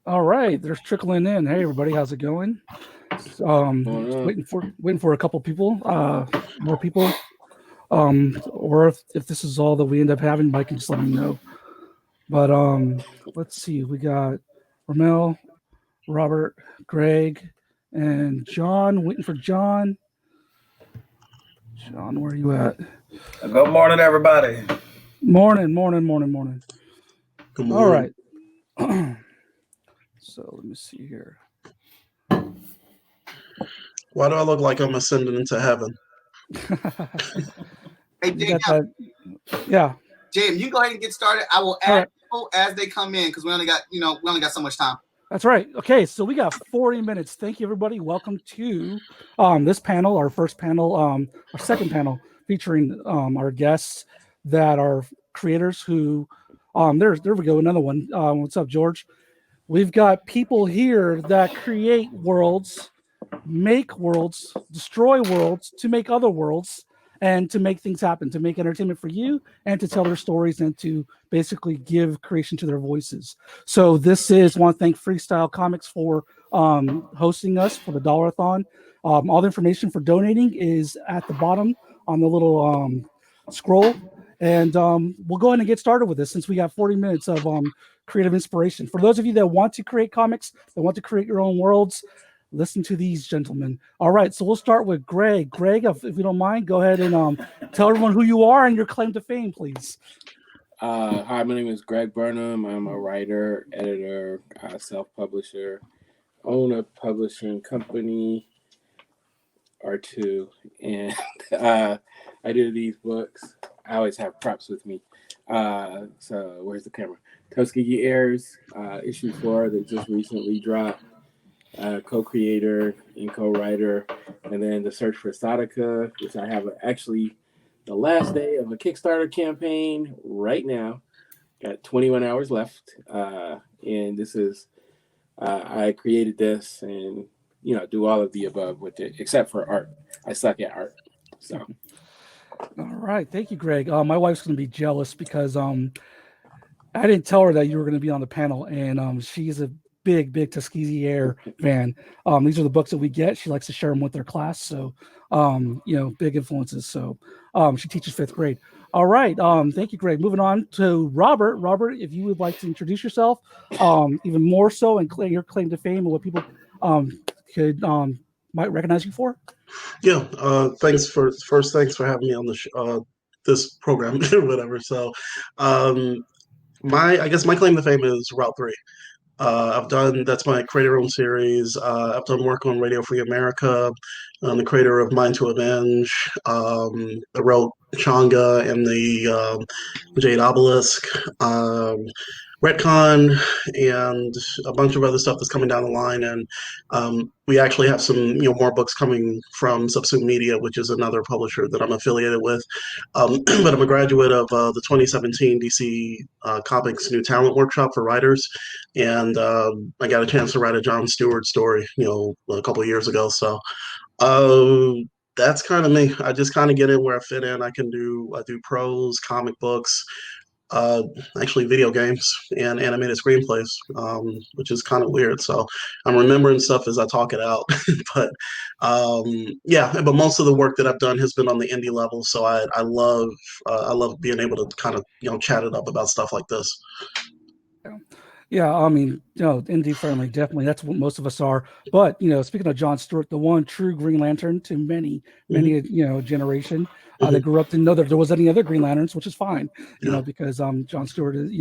All right, there's trickling in. Hey, everybody, how's it going? Going Just on? waiting for a couple people, more people. Or if this is all that we end up having, Mike can just let me know. But let's see, we got Ramel, Robert, Greg, and John. Waiting for John. John, where are you at? Good morning, everybody. Morning, morning, morning, morning. Good All morning. right. So let me see here. Why do I look like I'm ascending into heaven? Hey, You Jim, got that? Yeah. Jim, you go ahead and get started. I will All add right. people as they come in because we only got so much time. That's right. Okay, so we got 40 minutes. Thank you, everybody. Welcome to this panel, our first panel, our second panel, featuring our guests that are creators who, there we go, another one. What's up, George? We've got people here that create worlds, make worlds, destroy worlds to make other worlds and to make things happen, to make entertainment for you and to tell their stories and to basically give creation to their voices. So this is, want to thank Freestyle Comics for hosting us for the Dolla-Thon. All the information for donating is at the bottom on the little scroll. And we'll go ahead and get started with this since we got 40 minutes of creative inspiration. For those of you that want to create comics, that want to create your own worlds, listen to these gentlemen. All right, so we'll start with Greg. Greg, if you don't mind, go ahead and tell everyone who you are and your claim to fame, please. Hi, my name is Greg Burnham. I'm a writer, editor, self-publisher, own a publishing company or two, and I do these books. I always have props with me. So where's the camera? Tuskegee Airs, issue 4 that just recently dropped. Co-creator and co-writer, and then The Search for Sadaka, which I have actually the last day of a Kickstarter campaign right now. Got 21 hours left, and this is I created this and do all of the above with it except for art. I suck at art, so. All right, thank you, Greg. My wife's going to be jealous because I didn't tell her that you were going to be on the panel, and she's a big Tuskegee Air fan. These are the books that we get. She likes to share them with her class, so big influences. So she teaches 5th grade. All right, thank you, Greg. Moving on to Robert. Robert, if you would like to introduce yourself, even more so, and your claim to fame and what people could might recognize you for. Yeah. Thanks for having me on this program or whatever. So, I guess my claim to fame is Route 3. That's my creator owned series. I've done work on Radio Free America. I'm the creator of Mind to Avenge. I wrote Changa and the Jade Obelisk, Retcon, and a bunch of other stuff that's coming down the line. And we actually have some more books coming from Subsume Media, which is another publisher that I'm affiliated with. But I'm a graduate of the 2017 DC Comics New Talent Workshop for writers, and I got a chance to write a John Stewart story, a couple of years ago. So uh, that's kind of me. I just kind of get in where I fit in. I do prose, comic books, uh, actually video games and animated screenplays, which is kind of weird. So I'm remembering stuff as I talk it out. But yeah, but most of the work that I've done has been on the indie level. So I love being able to kind of chat it up about stuff like this. Yeah, I mean, indie friendly, definitely. That's what most of us are. But speaking of John Stewart, the one true Green Lantern to many, Mm-hmm. many, generation that Mm-hmm. grew up didn't know that there was any other Green Lanterns, which is fine, Yeah. because John Stewart is,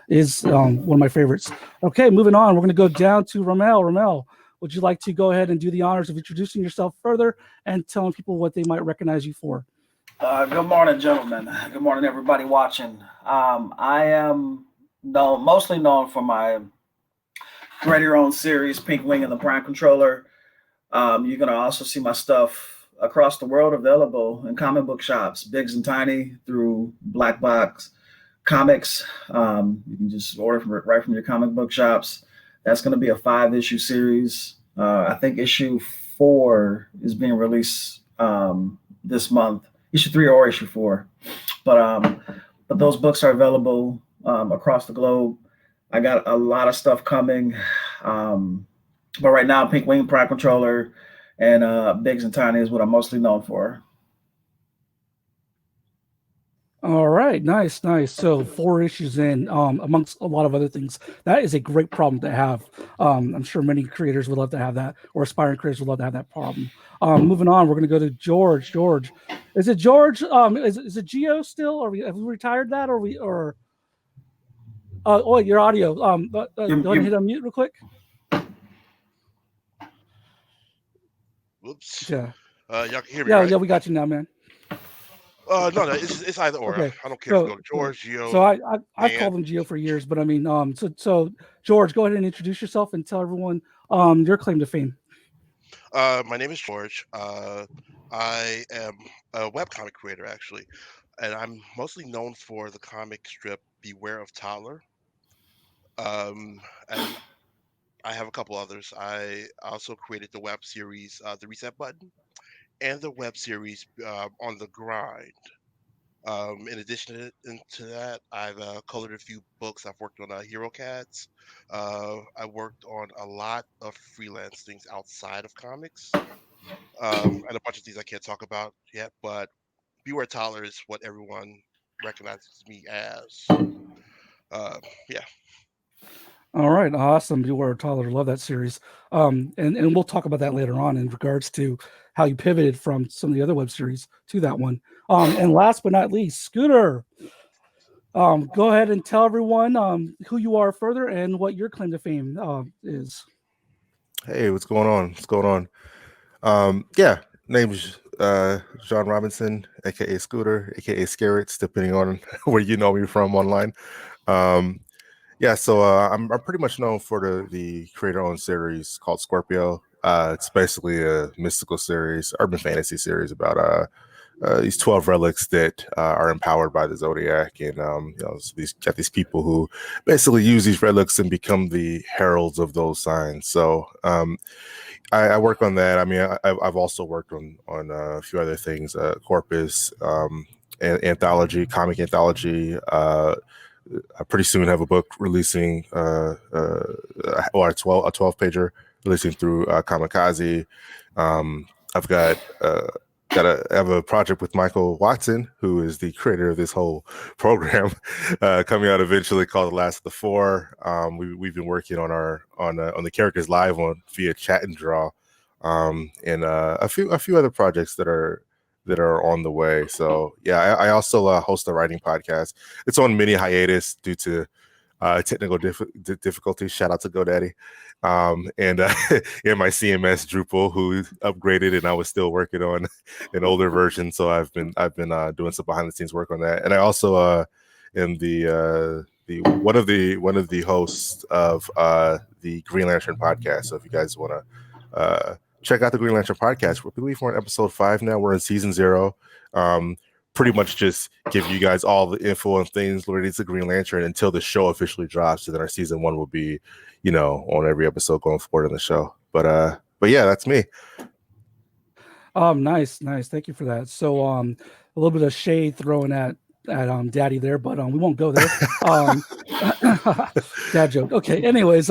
is one of my favorites. Okay, moving on, we're going to go down to Ramel. Ramel, would you like to go ahead and do the honors of introducing yourself further and telling people what they might recognize you for? Good morning, gentlemen. Good morning, everybody watching. I am mostly known for my create your own series, Pink Wing and the Prime Controller. You're gonna also see my stuff across the world available in comic book shops, bigs and tiny, through Black Box Comics. You can just order right from your comic book shops. That's going to be a 5-issue series. I think issue 4 is being released this month. Issue 3 or issue 4, but those books are available across the globe. I got a lot of stuff coming. But right now, Pink Wing, Prime Controller, and Biggs and Tiny is what I'm mostly known for. All right, nice. So 4 issues in, amongst a lot of other things. That is a great problem to have. I'm sure many creators would love to have that, or aspiring creators would love to have that problem. Moving on, we're going to go to George. George, is it George? Is it Geo still? Or have we retired that? Oh, your audio. Go ahead and hit unmute real quick. Whoops. Yeah. Y'all can hear me, right? Yeah, we got you now, man. No, it's either or. Okay. I don't care if you go to George, Geo. So I've called him Geo for years, but I mean, so George, go ahead and introduce yourself and tell everyone your claim to fame. My name is George. I am a webcomic creator, actually, and I'm mostly known for the comic strip Beware of Toddler. And I have a couple others. I also created the web series The Reset Button and the web series On the Grind. In addition to that, I've colored a few books. I've worked on Hero Cats. I worked on a lot of freelance things outside of comics, and a bunch of things I can't talk about yet. But Beware Toddler is what everyone recognizes me as. Yeah. All right, awesome. Beware of Toddler, love that series. And we'll talk about that later on in regards to how you pivoted from some of the other web series to that one. And last but not least, Scooter. Go ahead and tell everyone who you are further and what your claim to fame is. Hey, what's going on? Name's John Robinson, aka Scooter, aka Scarrets, depending on where you know me from online. So I'm pretty much known for the creator-owned series called Scorpio. It's basically a mystical series, urban fantasy series about these 12 relics that are empowered by the Zodiac, and so these people who basically use these relics and become the heralds of those signs. So I work on that. I mean, I've also worked on a few other things, Corpus, comic anthology. I pretty soon have a book releasing, a 12-pager releasing through Kamikaze. I have a project with Michael Watson, who is the creator of this whole program, coming out eventually, called The Last of the Four. We've been working on the characters live via Chat and Draw, and a few other projects that are on the way. So yeah, I also host a writing podcast. It's on mini hiatus due to technical difficulties. Shout out to GoDaddy. And my CMS Drupal, who upgraded, and I was still working on an older version. So I've been doing some behind the scenes work on that. And I also am the one of the hosts of the Green Lantern podcast. So if you guys want to check out the Green Lantern podcast, we believe we're on episode 5 now. We're in season 0. Pretty much just give you guys all the info and things related to Green Lantern until the show officially drops. So then our season 1 will be, on every episode going forward in the show. But yeah, that's me. Nice. Thank you for that. So a little bit of shade thrown at Daddy there, but we won't go there. Dad joke. Okay. Anyways,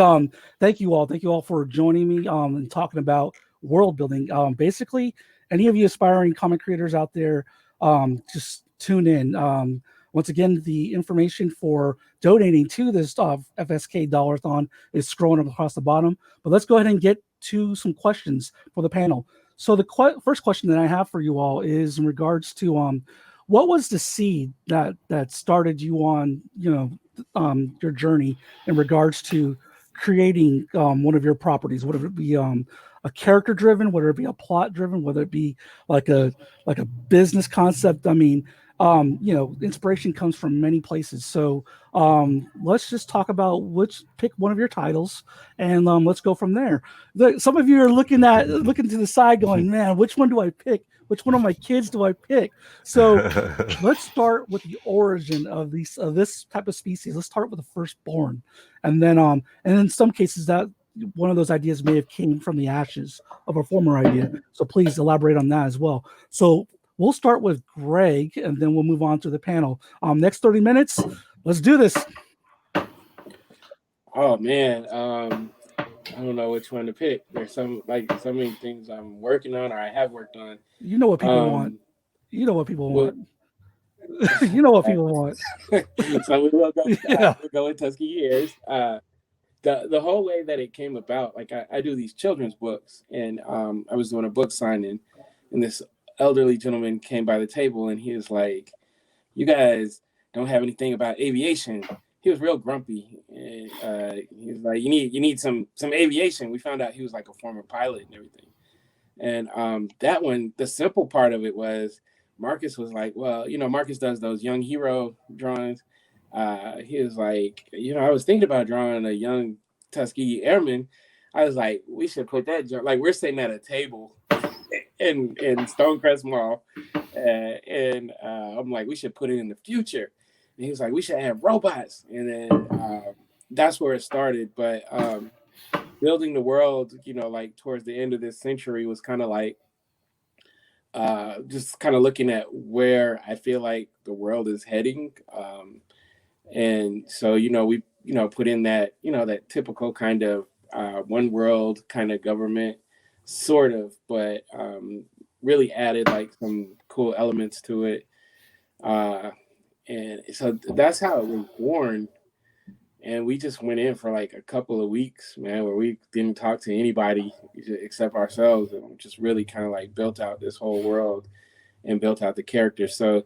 thank you all for joining me and talking about world building. Basically, any of you aspiring comic creators out there, just tune in. Once again, the information for donating to this FSK Dolla-Thon is scrolling up across the bottom. But let's go ahead and get to some questions for the panel. So the first question that I have for you all is in regards to what was the seed that started you on your journey in regards to creating one of your properties, whether it be a character driven, whether it be a plot driven, whether it be like a business concept. I mean, inspiration comes from many places. So let's just talk about pick one of your titles and let's go from there. Some of you are looking to the side going, man, which one do I pick? Which one of my kids do I pick? So let's start with the origin of this type of species. Let's start with the firstborn, and then in some cases that one of those ideas may have came from the ashes of a former idea. So please elaborate on that as well. So we'll start with Greg, and then we'll move on to the panel. Next 30 minutes, let's do this. Oh man, don't know which one to pick. There's so many things I'm working on or I have worked on. You know what people want. You know what people Well, want. You know what people want. So we will go. Yeah. We'll go with Tusky Years. The whole way that it came about, like I do these children's books, and I was doing a book signing, and this elderly gentleman came by the table, and he was like, "You guys don't have anything about aviation." He was real grumpy, and he was like, "You need some aviation." We found out he was like a former pilot and everything, and that one, the simple part of it was Marcus was like, "Well, Marcus does those young hero drawings." He was like, I was thinking about drawing a young Tuskegee Airman. I was like, we should put that, like we're sitting at a table in Stonecrest Mall. And I'm like, we should put it in the future. And he was like, we should have robots. And then that's where it started. But building the world, like towards the end of this century was kind of like, just kind of looking at where I feel like the world is heading. And so, we, put in that, that typical kind of one world kind of government, sort of, but really added like some cool elements to it. And so that's how it was born. And we just went in for like a couple of weeks, man, where we didn't talk to anybody except ourselves, and just really kind of like built out this whole world and built out the characters. So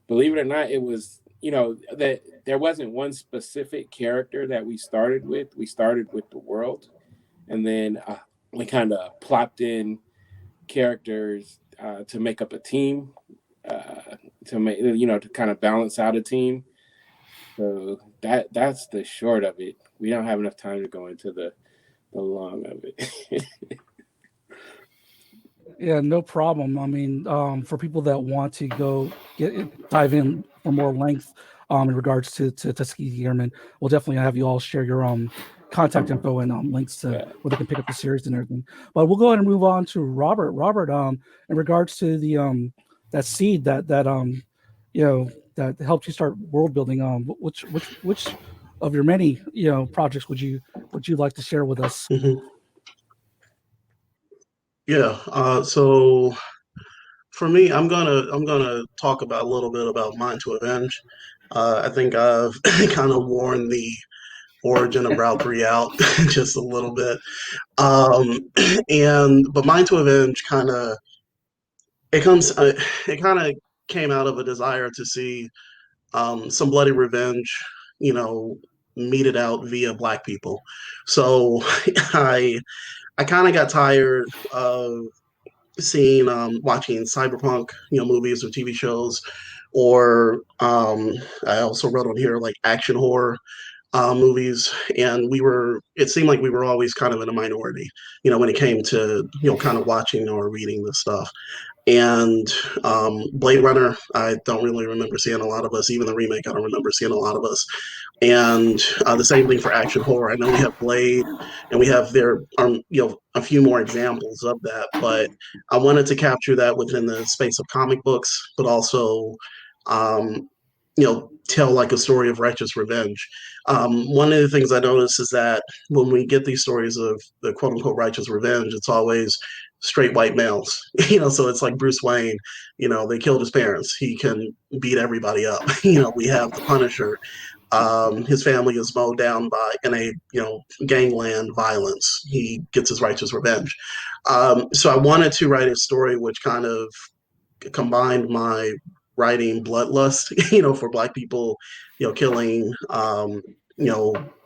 believe it or not, it was, that there wasn't one specific character that we started with. We started with the world, and then we kind of plopped in characters to make up a team, to make, to kind of balance out a team. So that's the short of it. We don't have enough time to go into the long of it. Yeah, no problem. I mean, for people that want to go dive in for more length in regards to Tuskegee Airmen, we'll definitely have you all share your contact info and links to where they can pick up the series and everything. But we'll go ahead and move on to Robert. Robert, in regards to the that seed that that helped you start world building, which of your many projects would you like to share with us? Mm-hmm. Yeah. So for me, I'm gonna talk about a little bit about Mind to Avenge. I think I've kind of worn the origin of Route 3 out just a little bit. But Mind to Avenge it kind of came out of a desire to see some bloody revenge, meted out via Black people. So I kind of got tired of watching cyberpunk, movies or TV shows, or I also wrote on here like action horror movies, and it seemed like we were always kind of in a minority, when it came to, kind of watching or reading this stuff. And Blade Runner, I don't really remember seeing a lot of us. Even the remake, I don't remember seeing a lot of us. And the same thing for action horror. I know we have Blade, and we have a few more examples of that. But I wanted to capture that within the space of comic books, but also, tell like a story of righteous revenge. One of the things I notice is that when we get these stories of the quote unquote righteous revenge, it's always straight white males, so it's like Bruce Wayne, they killed his parents. He can beat everybody up. We have the Punisher. His family is mowed down in a, gangland violence. He gets his righteous revenge. So I wanted to write a story which kind of combined my writing bloodlust, for Black people, killing,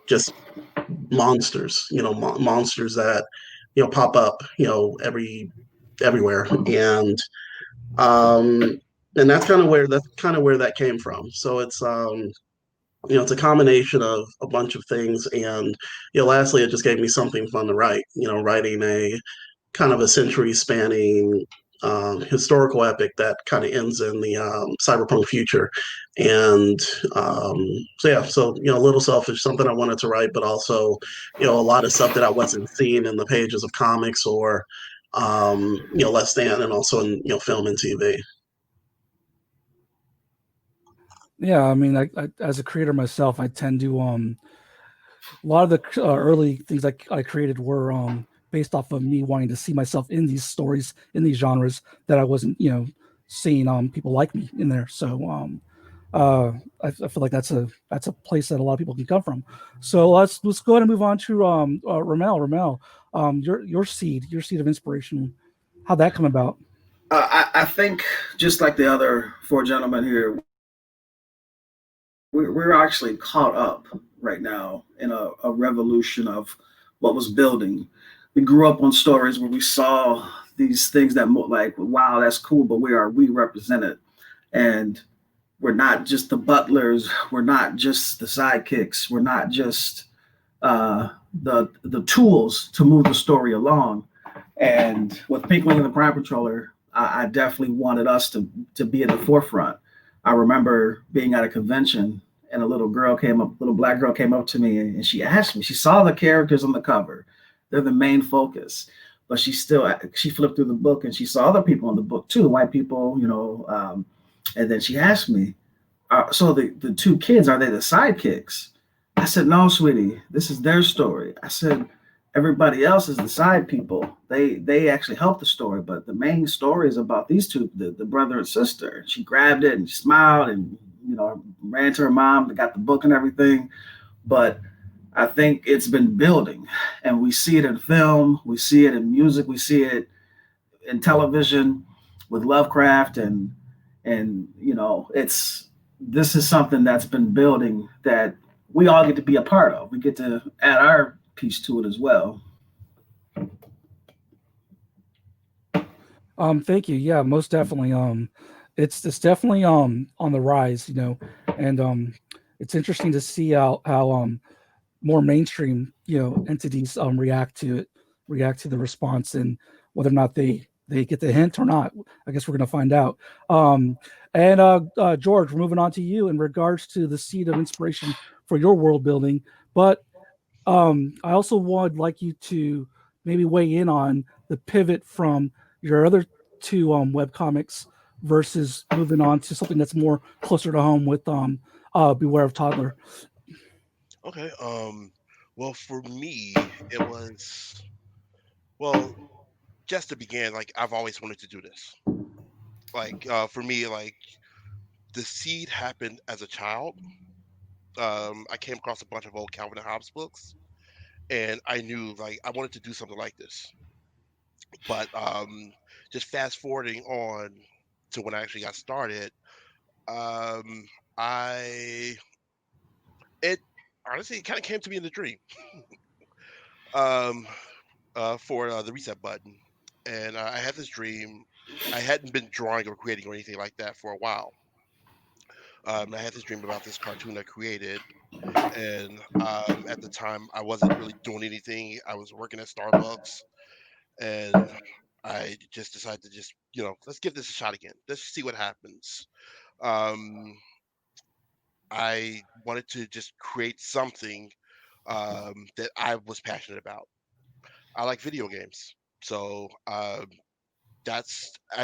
just monsters, monsters that, pop up, everywhere. And that's kind of where that came from. So it's, it's a combination of a bunch of things. And, lastly, it just gave me something fun to write, writing a kind of a century spanning historical epic that kind of ends in the cyberpunk future. And so a little selfish, something I wanted to write, but also, a lot of stuff that I wasn't seeing in the pages of comics or, less than, and also in, film and TV. Yeah, I mean, I as a creator myself, I tend to a lot of the early things I created were based off of me wanting to see myself in these stories, in these genres that I wasn't, seeing people like me in there. So I feel like that's a place that a lot of people can come from. So let's go ahead and move on to Ramel. Ramel, your seed of inspiration, how'd that come about? I think just like the other four gentlemen here, we're actually caught up right now in a revolution of what was building. We grew up on stories where we saw these things that like, wow, that's cool, but where are we represented? And we're not just the butlers, we're not just the sidekicks, we're not just the tools to move the story along. And with Pink Wing and the Prime Controller, I definitely wanted us to be at the forefront. I remember being at a convention and a little black girl came up to me and she asked me, she saw the characters on the cover. They're the main focus, but she flipped through the book and she saw other people in the book too, white people, and then she asked me, so the two kids, are they the sidekicks? I said, no, sweetie, this is their story. I said, everybody else is the side people. They actually help the story, but the main story is about these two, the brother and sister. She grabbed it and she smiled and ran to her mom, got the book and everything. But I think it's been building, and we see it in film, we see it in music, we see it in television with Lovecraft, and this is something that's been building that we all get to be a part of. We get to add our piece to it as well. Thank you. Yeah, most definitely. It's definitely on the rise, and it's interesting to see how more mainstream entities react to the response, and whether or not they get the hint or not. I guess we're going to find out. And George, we're moving on to you in regards to the seed of inspiration for your world building. But I also would like you to maybe weigh in on the pivot from your other two web comics versus moving on to something that's more closer to home with Beware of Toddler. Okay. Well, for me, it was well just to begin. Like I've always wanted to do this. Like for me, like the seed happened as a child. I came across a bunch of old Calvin and Hobbes books, and I knew like I wanted to do something like this. But just fast forwarding on to when I actually got started, um, I it honestly it kind of came to me in a dream. Um, for the reset button, and I had this dream. I hadn't been drawing or creating or anything like that for a while. I had this dream about this cartoon I created, and at the time I wasn't really doing anything. I was working at Starbucks, and I just decided to just let's give this a shot again. Let's see what happens. Um, I wanted to just create something that I was passionate about. I like video games, so I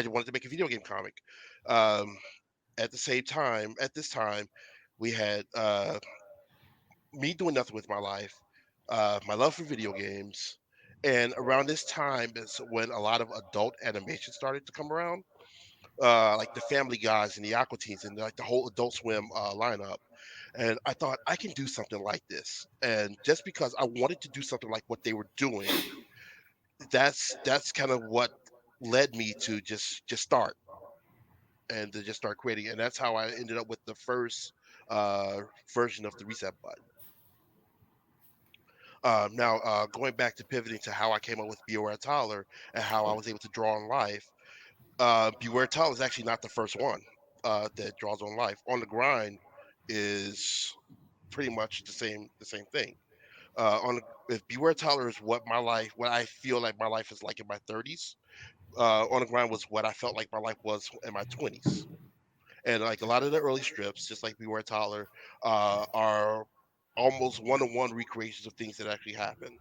wanted to make a video game comic. Um, at this time, we had me doing nothing with my life, my love for video games, and around this time is when a lot of adult animation started to come around, like the Family Guys and the Aqua Teens and like the whole Adult Swim lineup. And I thought I can do something like this, and just because I wanted to do something like what they were doing, that's kind of what led me to just start and to just start creating. And that's how I ended up with the first uh, version of the reset button. Now, going back to pivoting to how I came up with Beware Toddler and how I was able to draw on life, Beware Toddler is actually not the first one that draws on life. On the Grind is pretty much the same thing. If Beware Toddler is what I feel like my life is like in my 30s. On the Grind was what I felt like my life was in my 20s. And like a lot of the early strips, just like Beware Toddler, are almost one-to-one recreations of things that actually happened.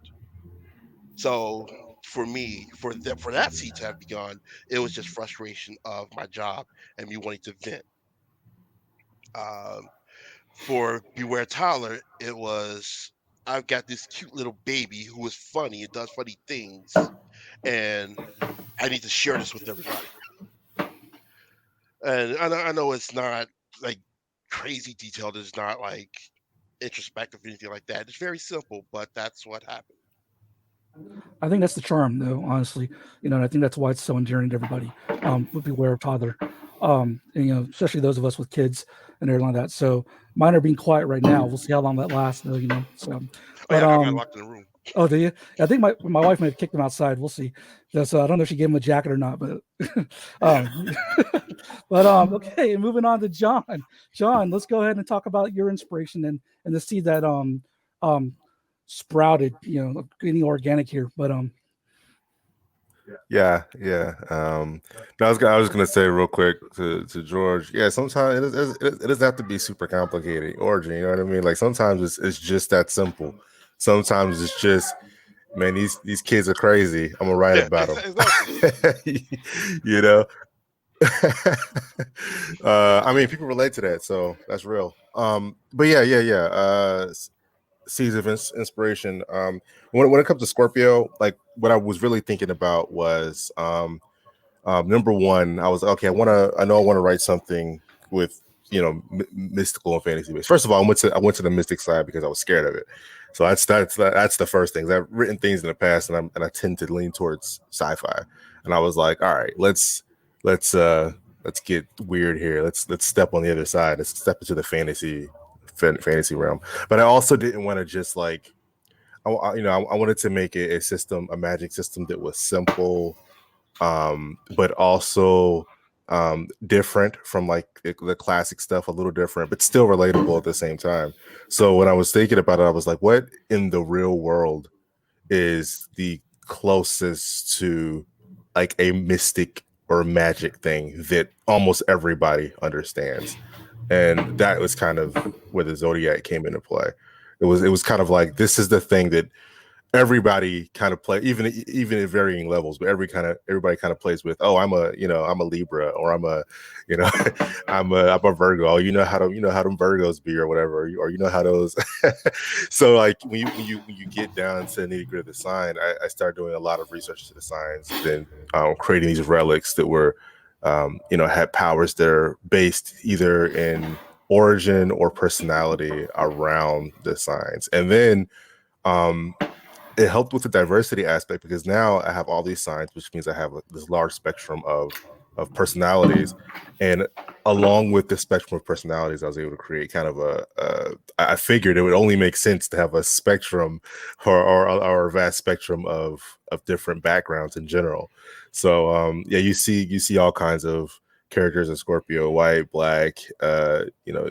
So for me, for that seed to have begun, it was just frustration of my job and me wanting to vent. Um, for Beware Toddler, it was I've got this cute little baby who is funny and does funny things, and I need to share this with everybody. And I know it's not like crazy detailed. It's not like introspective or anything like that. It's very simple, but that's what happened. I think that's the charm, though. Honestly, and I think that's why it's so endearing to everybody. Beware of toddler, and, especially those of us with kids and everything like that. So mine are being quiet right now. We'll see how long that lasts, though. So, but I got locked in the room. Oh, do you? I think my wife may have kicked him outside. We'll see. So I don't know if she gave him a jacket or not, but okay. Moving on to John. John, let's go ahead and talk about your inspiration and the seed that sprouted. Getting organic here, but Yeah. No, I was gonna say real quick to George. Yeah, sometimes it doesn't have to be super complicated origin. You know what I mean? Like sometimes it's just that simple. Sometimes it's just, man, these kids are crazy. I'm gonna write about them. Exactly. I mean, people relate to that, so that's real. But yeah. Seeds of inspiration. When it comes to Scorpio, like what I was really thinking about was number one, I was okay. I know I want to write something with mystical and fantasy based. First of all, I went to the mystic side because I was scared of it. So that's the first thing. I've written things in the past, and I tend to lean towards sci-fi. And I was like, all right, let's get weird here. Let's step on the other side. Let's step into the fantasy realm. But I also didn't want to just like, I wanted to make it a magic system that was simple, but also different from like the classic stuff, a little different, but still relatable at the same time. So when I was thinking about it, I was like, what in the real world is the closest to like a mystic or magic thing that almost everybody understands? And that was kind of where the Zodiac came into play. It was kind of like, this is the thing that everybody kind of play, even at varying levels, but everybody kind of plays with. Oh, I'm a Libra, or I'm a I'm a Virgo. Oh, you know how them Virgos be, or whatever, or how those. So like when you get down to the nitty gritty of the sign, I started doing a lot of research to the signs, then creating these relics that were had powers that are based either in origin or personality around the signs. And then it helped with the diversity aspect, because now I have all these signs, which means I have this large spectrum of personalities. And along with the spectrum of personalities, I was able to create kind of I figured it would only make sense to have a spectrum or a vast spectrum of different backgrounds in general. So you see all kinds of characters in Scorpio: white, black,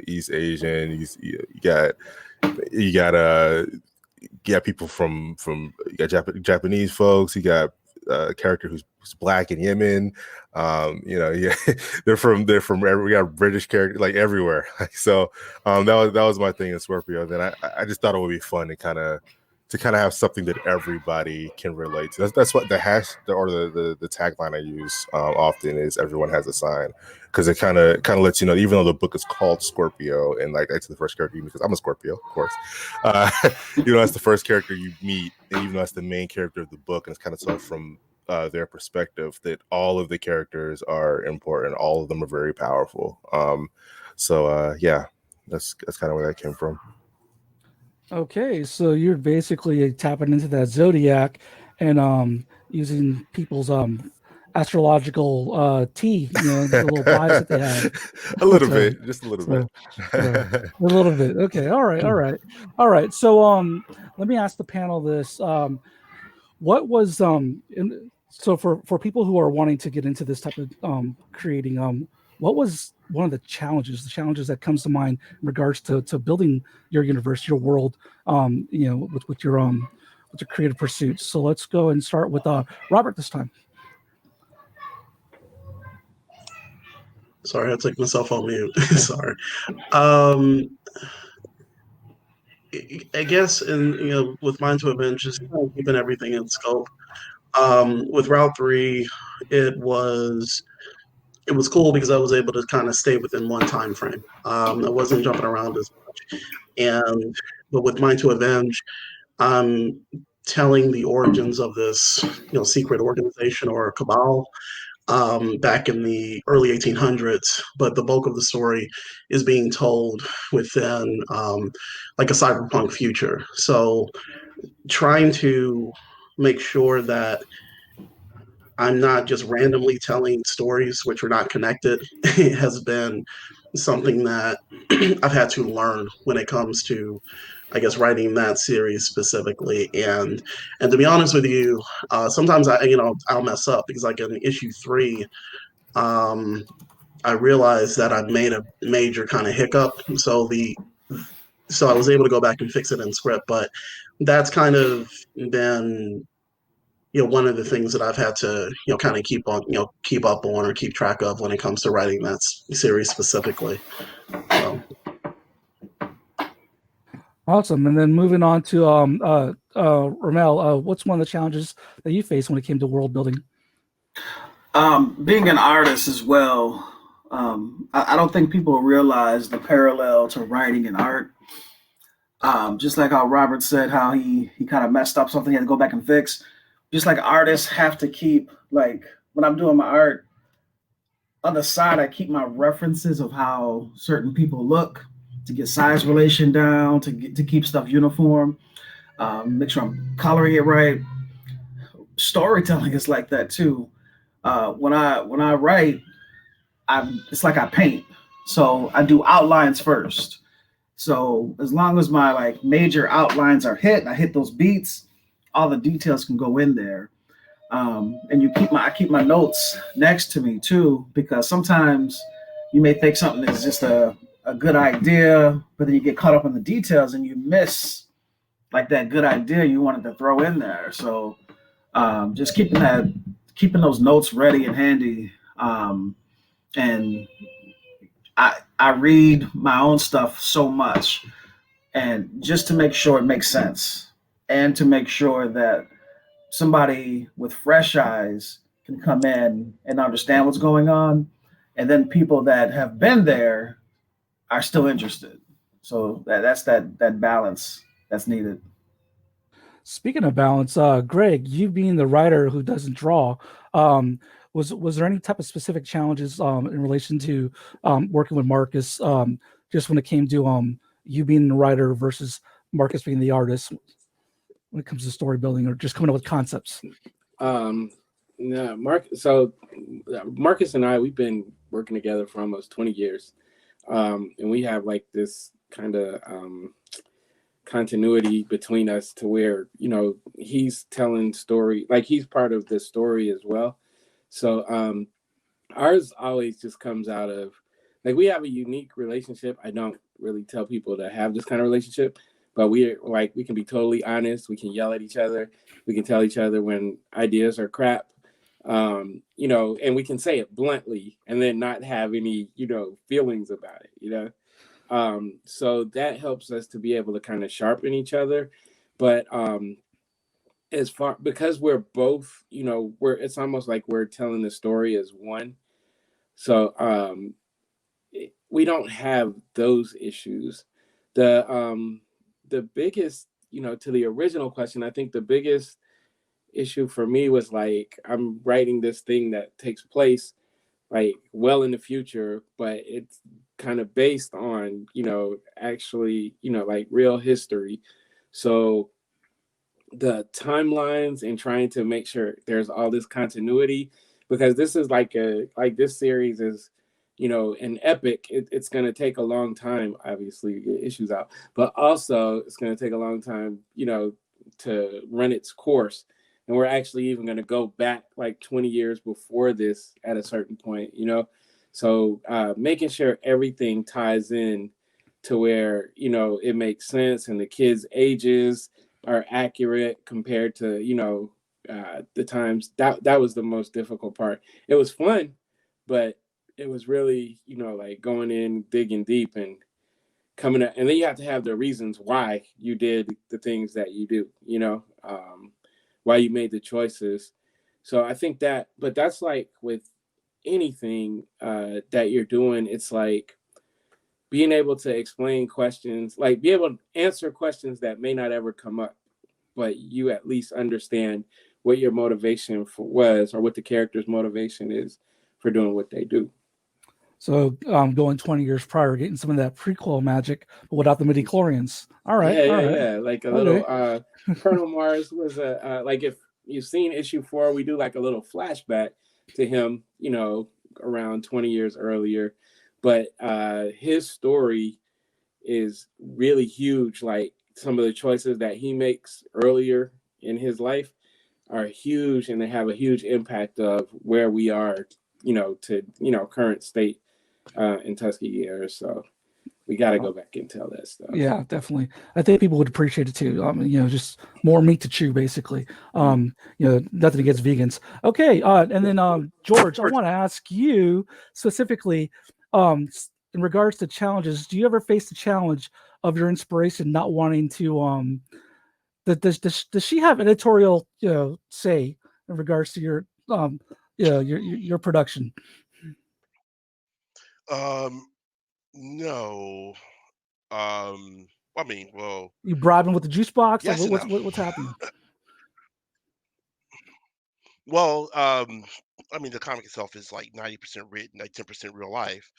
East Asian. You got people from you got Japanese folks. You got a character who's black in Yemen. They're from we got British characters like everywhere. So that was my thing in Scorpio. Then I just thought it would be fun to kind of have something that everybody can relate to. That's what the tagline I use often is: everyone has a sign, because it kind of lets you know, even though the book is called Scorpio, and like that's the first character you meet, because I'm a Scorpio, of course. That's the first character you meet, and even though that's the main character of the book, and it's kind of told from their perspective, that all of the characters are important, all of them are very powerful. That's kind of where that came from. Okay, so you're basically tapping into that zodiac and using people's astrological tea, the little bias that they have. A little bit, just a little bit. A little bit. Okay, all right. So let me ask the panel this: what was so for people who are wanting to get into this type of creating, what was one of the challenges that comes to mind in regards to building your universe, your world, with your creative pursuits? So let's go and start with Robert this time. Sorry, I took myself on mute. Sorry. I guess, with Mind to Avenge, just keeping everything in scope. With Route 3, it was cool because I was able to kind of stay within one time frame. I wasn't jumping around as much, and But with Mind to Avenge, I'm telling the origins of this, secret organization or cabal back in the early 1800s. But the bulk of the story is being told within like a cyberpunk future. So trying to make sure that I'm not just randomly telling stories which are not connected has been something that I've had to learn when it comes to, I guess, writing that series specifically. And to be honest with you, sometimes I'll mess up because like in issue 3, I realized that I made a major kind of hiccup. So I was able to go back and fix it in script, but that's kind of been one of the things that I've had to, kind of keep up on or keep track of when it comes to writing that series specifically. So. Awesome. And then moving on to Ramel, what's one of the challenges that you faced when it came to world building? Being an artist as well, I don't think people realize the parallel to writing and art. Just like how Robert said, how he kind of messed up something he had to go back and fix. Just like artists have to keep, like when I'm doing my art, on the side, I keep my references of how certain people look to get size relation down, to keep stuff uniform, make sure I'm coloring it right. Storytelling is like that too. When I write, it's like I paint. So I do outlines first. So as long as my like major outlines are hit, and I hit those beats, all the details can go in there. And I keep my notes next to me too, because sometimes you may think something is just a good idea, but then you get caught up in the details and you miss like that good idea you wanted to throw in there. So just keeping those notes ready and handy. And I read my own stuff so much, and just to make sure it makes sense, and to make sure that somebody with fresh eyes can come in and understand what's going on, and then people that have been there are still interested. So that's that balance that's needed. Speaking of balance, Greg, you being the writer who doesn't draw, was there any type of specific challenges in relation to working with Marcus, just when it came to you being the writer versus Marcus being the artist when it comes to story building or just coming up with concepts? No, Marcus and I, we've been working together for almost 20 years. And we have like this kind of continuity between us to where, he's telling story, like he's part of the story as well. So ours always just comes out of, like, we have a unique relationship. I don't really tell people to have this kind of relationship, but we can be totally honest. We can yell at each other. We can tell each other when ideas are crap, and we can say it bluntly and then not have any, feelings about it, so that helps us to be able to kind of sharpen each other. But because we're both, it's almost like we're telling the story as one. So we don't have those issues. The biggest, to the original question, I think the biggest issue for me was like, I'm writing this thing that takes place like well in the future, but it's kind of based on, actually, like real history. So the timelines and trying to make sure there's all this continuity, because this is this series is, an epic. It's going to take a long time, obviously, to get issues out, but also it's going to take a long time, to run its course. And we're actually even going to go back like 20 years before this at a certain point, So making sure everything ties in to where, it makes sense and the kids' ages are accurate compared to, the times. That was the most difficult part. It was fun, but it was really, like going in, digging deep and coming up. And then you have to have the reasons why you did the things that you do, why you made the choices. So I think but that's like with anything that you're doing, it's like being able to explain questions, like be able to answer questions that may not ever come up, but you at least understand what your motivation was, or what the character's motivation is for doing what they do. So going 20 years prior, getting some of that prequel magic, but without the midi-chlorians. All right. Yeah. Like a little Colonel Mars was like, if you've seen issue 4, we do like a little flashback to him, you know, around 20 years earlier. But his story is really huge. Like some of the choices that he makes earlier in his life are huge, and they have a huge impact of where we are, you know, to, you know, current state in Tuskegee. So we got to go back and tell that stuff. Yeah, definitely. I think people would appreciate it too. You know, just more meat to chew, basically. You know, nothing against vegans. Okay, and then George, I want to ask you specifically, in regards to challenges. Do you ever face the challenge of your inspiration not wanting to? Does she have editorial, you know, say in regards to your you know, your production? No. I mean, well, You bribing with the juice box? yes Like, and no. what's happening? Well, I mean, the comic itself is like 90% written, like 10% real life.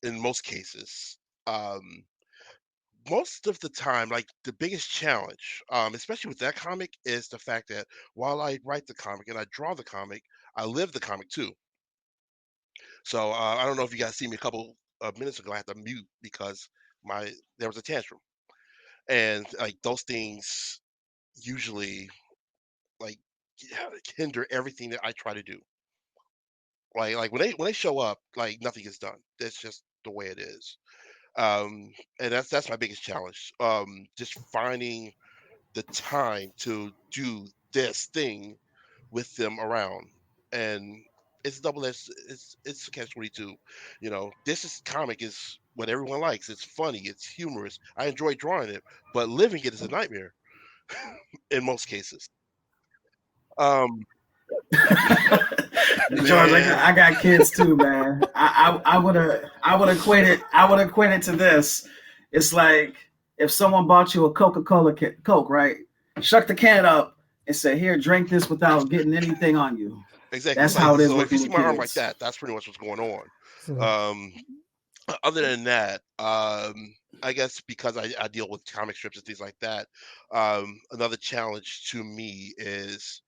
In most cases, most of the time, like the biggest challenge, especially with that comic, is the fact that while I write the comic and I draw the comic, I live the comic too. So I don't know if you guys see me a couple of minutes ago. I had to mute because there was a tantrum, and like those things usually like hinder everything that I try to do. Like when they show up, like nothing is done. That's just the way it is. And that's my biggest challenge. Just finding the time to do this thing with them around, and it's double edged. It's a catch-22. You know, this comic is what everyone likes. It's funny. It's humorous. I enjoy drawing it, but living it is a nightmare in most cases. George, Man, I got kids too, man. I would equate it to this. It's like if someone bought you a Coca-Cola Coke, right? Shuck the can up and say, "Here, drink this without getting anything on you." exactly. That's It's like, how it is so if you working see with my arm like kids. that, that's pretty much what's going on. So, Um, Other than that, I guess because I deal with comic strips and things like that, another challenge to me is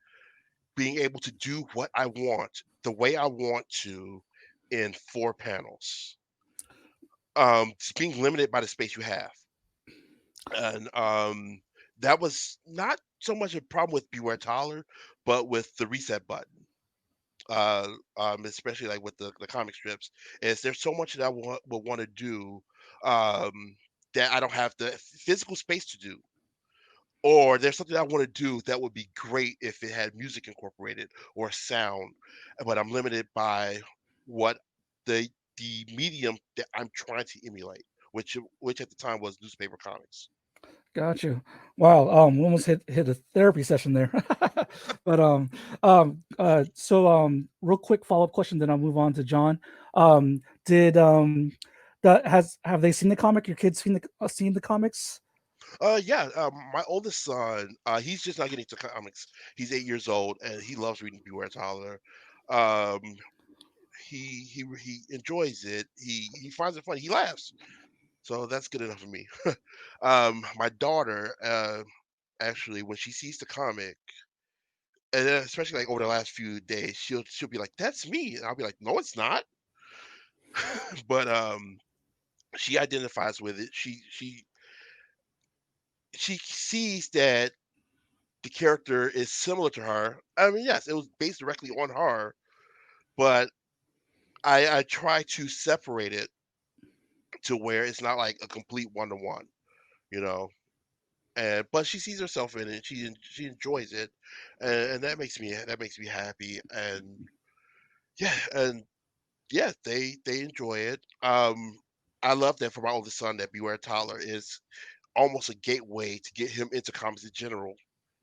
being able to do what I want the way I want to in 4 panels. Just being limited by the space you have. And that was not so much a problem with Beware Toddler, but with the reset button. Especially like with the comic strips, is there's so much that I would want to do um, that I don't have the physical space to do, or there's something I want to do that would be great if it had music incorporated or sound, but I'm limited by what the the medium that I'm trying to emulate, which at the time was newspaper comics. got you. Wow. We almost hit a therapy session there. But real quick follow-up question, then I'll move on to John. Did that have they seen the comic? Your kids seen the comics? Yeah, my oldest son, he's just not getting into comics. He's 8 years old and he loves reading Beware Toddler. Um, he enjoys it. He finds it funny. He laughs. So that's good enough for me. My daughter, actually, when she sees the comic, and then especially like over the last few days, she'll be like, "That's me," and I'll be like, "No, it's not." But she identifies with it. She sees that the character is similar to her. I mean, yes, it was based directly on her, but I try to separate it to where it's not like a complete one to one, you know. And but she sees herself in it. She enjoys it, and that makes me happy. And yeah, and yeah, they enjoy it. I love that for my oldest son that Beware Toddler is almost a gateway to get him into comics in general,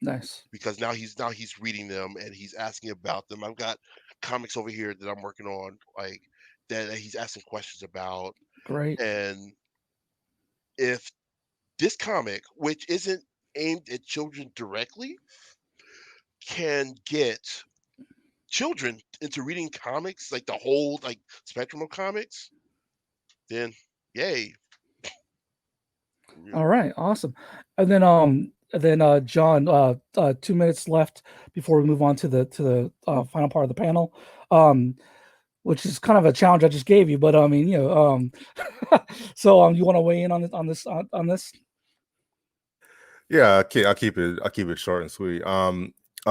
Nice. because now he's reading them and he's asking about them. I've got comics over here that I'm working on, like that he's asking questions about, Great. And if this comic, which isn't aimed at children directly, can get children into reading comics, like the whole like spectrum of comics, then yay. All right, awesome. And then John, 2 minutes left before we move on to the final part of the panel, which is kind of a challenge I just gave you, but I mean, so you want to weigh in on this? Yeah, I'll keep it short and sweet.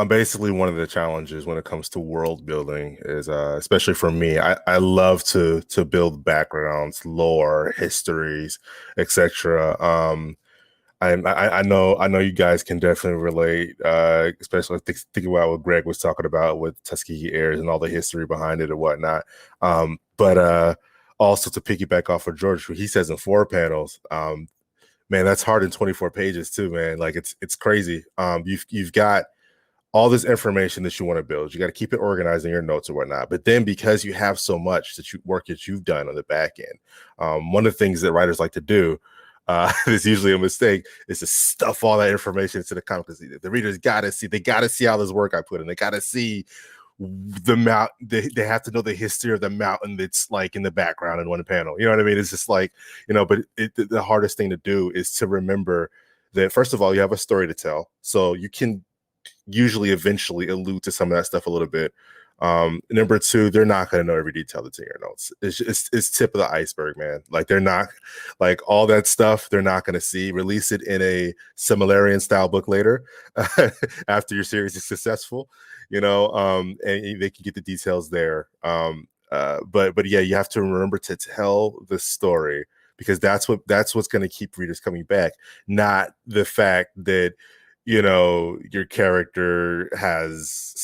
Basically one of the challenges when it comes to world building is, especially for me, I love to build backgrounds, lore, histories, etc. I know you guys can definitely relate, especially thinking about what Greg was talking about with Tuskegee Airs and all the history behind it and whatnot. But also to piggyback off of George, what he says in 4 panels, man, that's hard in 24 pages too, man. Like it's crazy. You've got all this information that you want to build. You got to keep it organized in your notes or whatnot. But then because you have so much that you've done on the back end, one of the things that writers like to do, is usually a mistake, is to stuff all that information into the comic. The readers they gotta see all this work I put in. They gotta see the mount. They have to know the history of the mountain that's like in the background in one panel. You know what I mean? It's just like, but the hardest thing to do is to remember that, first of all, you have a story to tell. So you can usually eventually allude to some of that stuff a little bit. Number 2, they're not going to know every detail that's in your notes. It's tip of the iceberg, man. Like they're not, like all that stuff they're not going to see. Release it in a Similarian style book later after your series is successful, and they can get the details there. But yeah, you have to remember to tell the story, because that's what's going to keep readers coming back, not the fact that your character has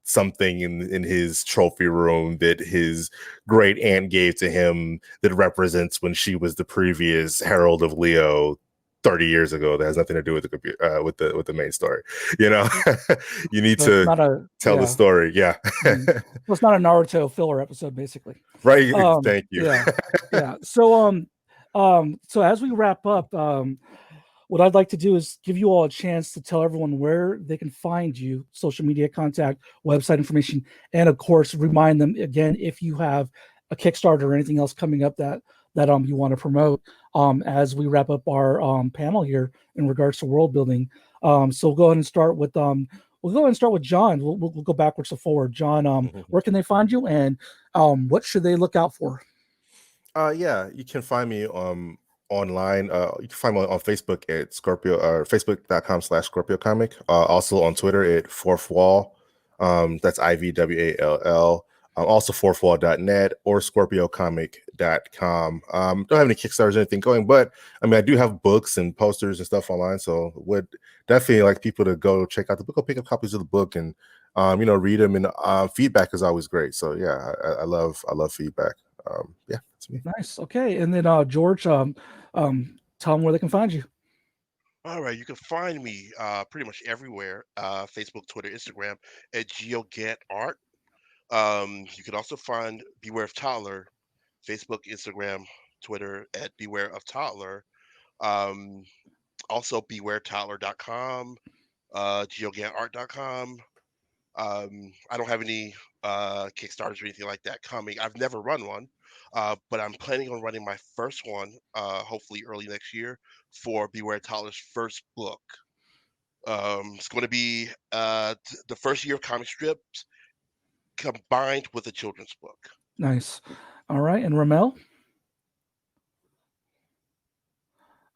something in his trophy room that his great aunt gave to him that represents when she was the previous Herald of Leo 30 years ago. That has nothing to do with the computer, with the main story. You need to tell the story. Yeah. Well, it's not a Naruto filler episode, basically. Right. Thank you. Yeah. So as we wrap up, what I'd like to do is give you all a chance to tell everyone where they can find you, social media contact, website information, and of course, remind them again if you have a Kickstarter or anything else coming up that you want to promote as we wrap up our panel here in regards to world building. So we'll go ahead and start with John. We'll go backwards to forward. John, where can they find you, and what should they look out for? Yeah, you can find me online. You can find me on Facebook at Scorpio, or facebook.com/Scorpio Comic. Also on Twitter at FourthWall. That's IVWall. Also fourthwall.net or ScorpioComic.com. Don't have any Kickstarters or anything going, but I mean, I do have books and posters and stuff online. So would definitely like people to go check out the book, go pick up copies of the book and read them. And feedback is always great. So yeah, I love feedback. Yeah, that's me. Nice. Okay, and then George, tell them where they can find you. All right, you can find me pretty much everywhere: Facebook, Twitter, Instagram at Gant Art. You can also find Beware of Toddler, Facebook, Instagram, Twitter at Beware of Toddler. Also bewaretoddler.com, geogantart.com. I don't have any Kickstarters or anything like that coming. I've never run one, but I'm planning on running my first one, hopefully early next year, for Beware Toddler's first book. It's going to be the first year of comic strips combined with a children's book. Nice. All right, and Ramel?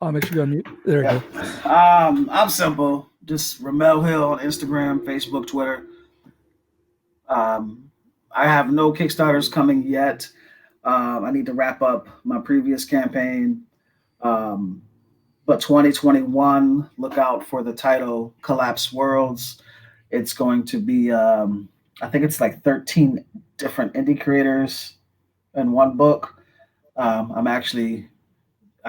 I'll make sure you unmute. There you go. I'm simple. Just Ramel Hill on Instagram, Facebook, Twitter. I have no Kickstarters coming yet. I need to wrap up my previous campaign. But 2021, look out for the title Collapse Worlds. It's going to be, I think it's like 13 different indie creators in one book. I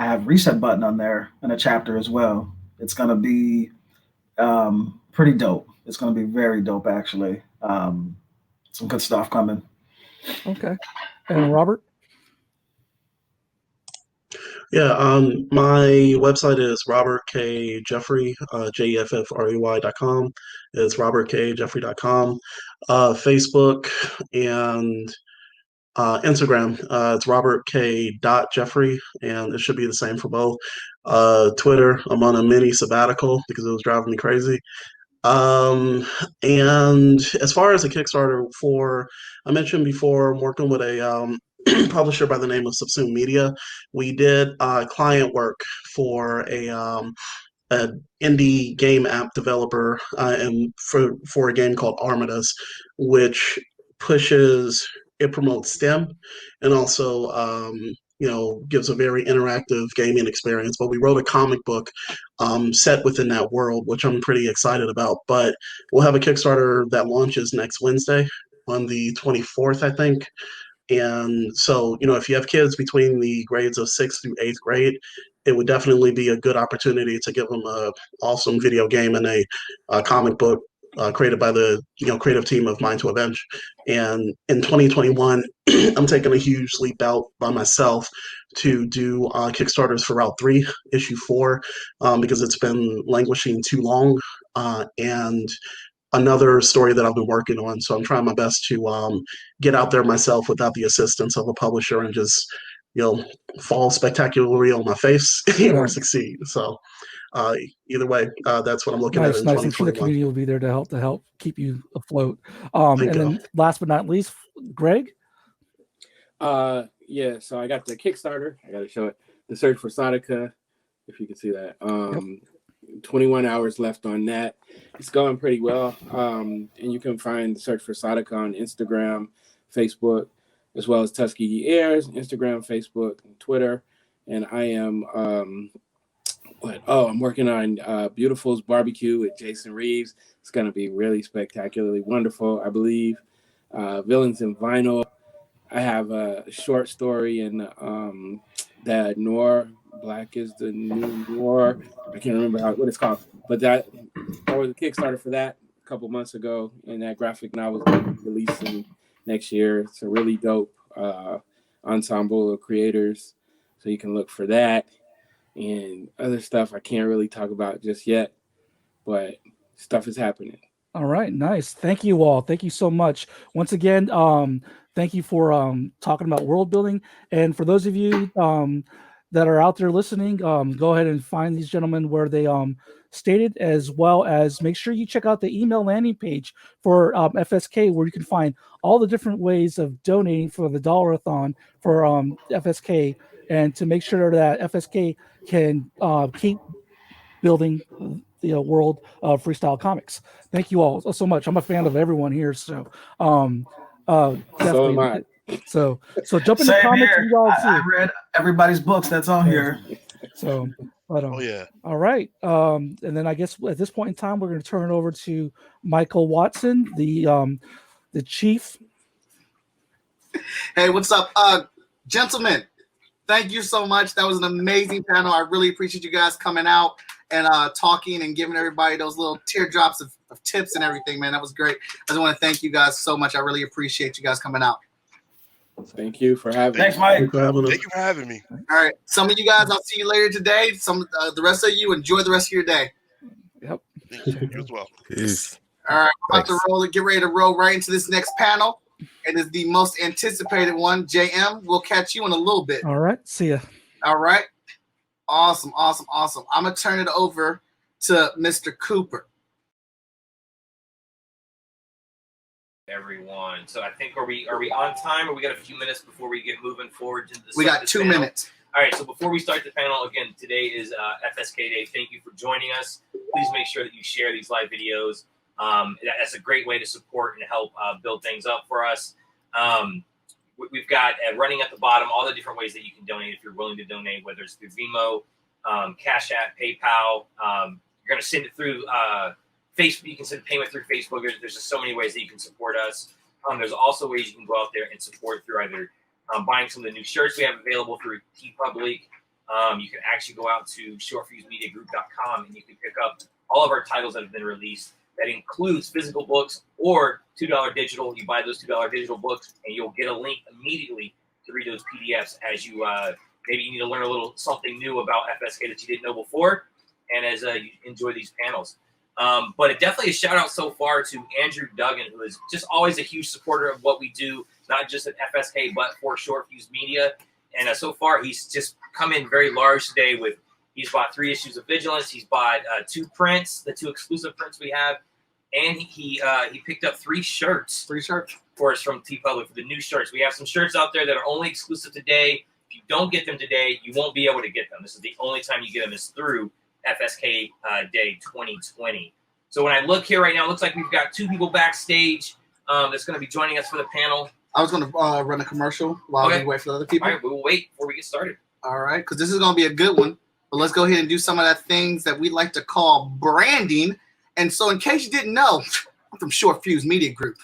have Reset Button on there and a chapter as well. It's going to be pretty dope. It's going to be very dope, actually. Some good stuff coming. Okay. And Robert? Yeah, my website is Robert K. Jeffrey, JEFFREY.com. It's robertkjeffrey.com. Facebook and Instagram, it's Robert K. Jeffrey, and it should be the same for both. Twitter, I'm on a mini sabbatical because it was driving me crazy. And as far as a Kickstarter for, I mentioned before, I'm working with a publisher by the name of Subsume Media. We did client work for an indie game app developer and for a game called Armidas, which promotes STEM and also gives a very interactive gaming experience. But we wrote a comic book set within that world, which I'm pretty excited about. But we'll have a Kickstarter that launches next Wednesday on the 24th, I think. And so, if you have kids between the grades of 6th through 8th grade, it would definitely be a good opportunity to give them a awesome video game and a comic book created by the creative team of Mind to Avenge. And in 2021, I'm taking a huge leap out by myself to do Kickstarters for Route 3, Issue 4, because it's been languishing too long. And another story that I've been working on. So I'm trying my best to get out there myself without the assistance of a publisher and just, fall spectacularly on my face or succeed. So either way, that's what I'm looking at in Nice. I'm sure the 2021. community will be there to help keep you afloat. And then last but not least, Greg. Yeah, so I got the Kickstarter. I got to show it. The Search for Sadaka, if you can see that. 21 hours left on that. It's going pretty well. And you can find the Search for Sadaka on Instagram, Facebook, as well as Tuskegee Airs, Instagram, Facebook, and Twitter. And I am I'm working on Beautiful's Barbecue with Jason Reeves. It's going to be really spectacularly wonderful, I believe. Villains in Vinyl. I have a short story in that Noir, Black is the New Noir. I can't remember what it's called, but that was a Kickstarter for that a couple months ago, and that graphic novel is going to be releasing next year. It's a really dope ensemble of creators, so you can look for that and other stuff I can't really talk about just yet, but stuff is happening. All right, nice. Thank you all. Thank you so much. Once again, thank you for talking about world building. And for those of you that are out there listening, go ahead and find these gentlemen where they stated, as well as make sure you check out the email landing page for FSK, where you can find all the different ways of donating for the Dolla-Thon for FSK, and to make sure that FSK can keep building the world of freestyle comics. Thank you all so much. I'm a fan of everyone here, so So am I. So jump in the comments. You all I read everybody's books that's on here. So, but Oh yeah. all right. And then I guess at this point in time, we're going to turn it over to Michael Watson, the chief. Hey, what's up, gentlemen? Thank you so much. That was an amazing panel. I really appreciate you guys coming out and talking and giving everybody those little teardrops of tips and everything, man. That was great. I just want to thank you guys so much. I really appreciate you guys coming out. Thank you for having me. Thanks, Mike. Thank you for having me. All right. Some of you guys, I'll see you later today. The rest of you, enjoy the rest of your day. Yep. Thank you as well. Peace. All right. We're about to get ready to roll right into this next panel. It is the most anticipated one. JM, we'll catch you in a little bit. All right. See ya. All right. Awesome. I'm going to turn it over to Mr. Cooper. Everyone. So I think are we on time, or we got a few minutes before we get moving forward to the We got 2 minutes. All right, so before we start the panel, again, today is FSKDAY. Thank you for joining us. Please make sure that you share these live videos. That's a great way to support and help build things up for us. We've got running at the bottom all the different ways that you can donate if you're willing to donate, whether it's through Venmo, Cash App, PayPal. You're going to send it through Facebook. You can send payment through Facebook. There's just so many ways that you can support us. There's also ways you can go out there and support through either buying some of the new shirts we have available through TeePublic. You can actually go out to shortfusemediagroup.com and you can pick up all of our titles that have been released. That includes physical books or $2 digital. You buy those $2 digital books and you'll get a link immediately to read those PDFs as you maybe you need to learn a little something new about FSK that you didn't know before, and as you enjoy these panels. But it definitely a shout out so far to Andrew Duggan, who is just always a huge supporter of what we do, not just at FSK, but for Short Fuse Media. And so far, he's just come in very large today with, he's bought 3 issues of Vigilance. He's bought 2 prints, the 2 exclusive prints we have. And he picked up 3 shirts. 3 shirts for us from TeePublic for the new shirts. We have some shirts out there that are only exclusive today. If you don't get them today, you won't be able to get them. This is the only time you get them is through FSK Day 2020. So when I look here right now, it looks like we've got 2 people backstage that's going to be joining us for the panel. I was going to run a commercial while we wait for the other people. All right, we'll wait before we get started. All right, because this is going to be a good one. But let's go ahead and do some of that things that we like to call branding. And so in case you didn't know, I'm from Short Fuse Media Group.